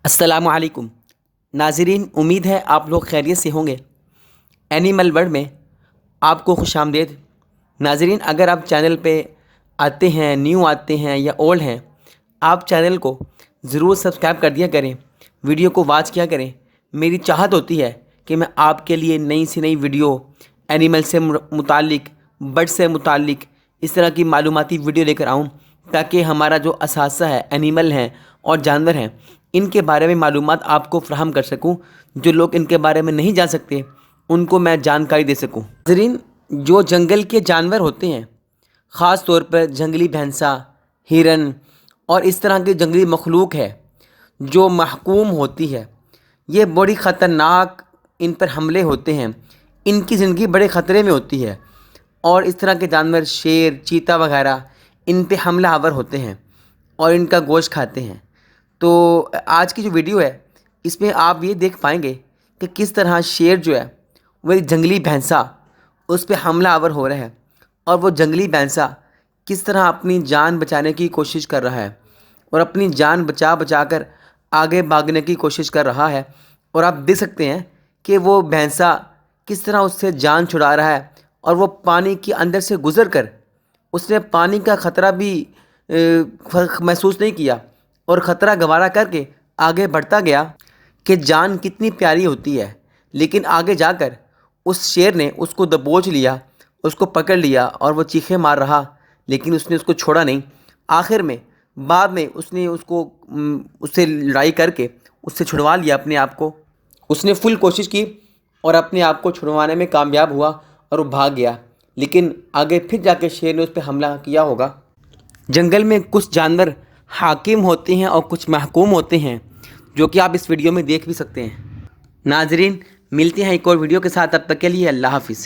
अस्सलामु अलैकुम नाज़रीन, उम्मीद है आप लोग खैरियत से होंगे। एनिमल वर्ल्ड में आपको खुशामदीद। नाज़रीन, अगर आप चैनल पे आते हैं, न्यू आते हैं या ओल्ड हैं, आप चैनल को ज़रूर सब्सक्राइब कर दिया करें, वीडियो को वॉच किया करें। मेरी चाहत होती है कि मैं आपके लिए नई से नई वीडियो एनिमल से मुतालिक, बर्ड से मुतालिक इस तरह की मालूमाती वीडियो लेकर आऊँ, ताकि हमारा जो असासा है, एनिमल हैं और जानवर हैं, इनके बारे में मालूमात आपको फ़राहम कर सकूं। जो लोग इनके बारे में नहीं जान सकते उनको मैं जानकारी दे सकूं। नाज़रीन, जो जंगल के जानवर होते हैं, ख़ास तौर पर जंगली भैंसा, हिरन और इस तरह की जंगली मखलूक है जो महकूम होती है, ये बड़ी ख़तरनाक इन पर हमले होते हैं, इनकी ज़िंदगी बड़े ख़तरे में होती है। और इस तरह के जानवर शेर, चीता वगैरह इन पे हमला आवर होते हैं और इनका गोश्त खाते हैं। तो आज की जो वीडियो है, इसमें आप ये देख पाएंगे कि किस तरह शेर जो है वो एक जंगली भैंसा, उस पर हमला आवर हो रहा है और वो जंगली भैंसा किस तरह अपनी जान बचाने की कोशिश कर रहा है और अपनी जान बचा कर आगे भागने की कोशिश कर रहा है। और आप देख सकते हैं कि वो भैंसा किस तरह उससे जान छुड़ा रहा है और वो पानी के अंदर से गुज़र कर उसने पानी का ख़तरा भी महसूस नहीं किया और ख़तरा गवारा करके आगे बढ़ता गया। कि जान कितनी प्यारी होती है, लेकिन आगे जाकर उस शेर ने उसको दबोच लिया, उसको पकड़ लिया और वो चीखें मार रहा, लेकिन उसने उसको छोड़ा नहीं। आखिर में बाद में उसने उसको उससे लड़ाई करके उससे छुड़वा लिया अपने आप को। उसने फुल कोशिश की और अपने आप को छुड़वाने में कामयाब हुआ और वो भाग गया, लेकिन आगे फिर जाके शेर ने उस पर हमला किया होगा। जंगल में कुछ जानवर हाकिम होते हैं और कुछ महकूम होते हैं, जो कि आप इस वीडियो में देख भी सकते हैं। नाज़रीन, मिलते हैं एक और वीडियो के साथ, तब तक के लिए अल्लाह हाफ़िज़।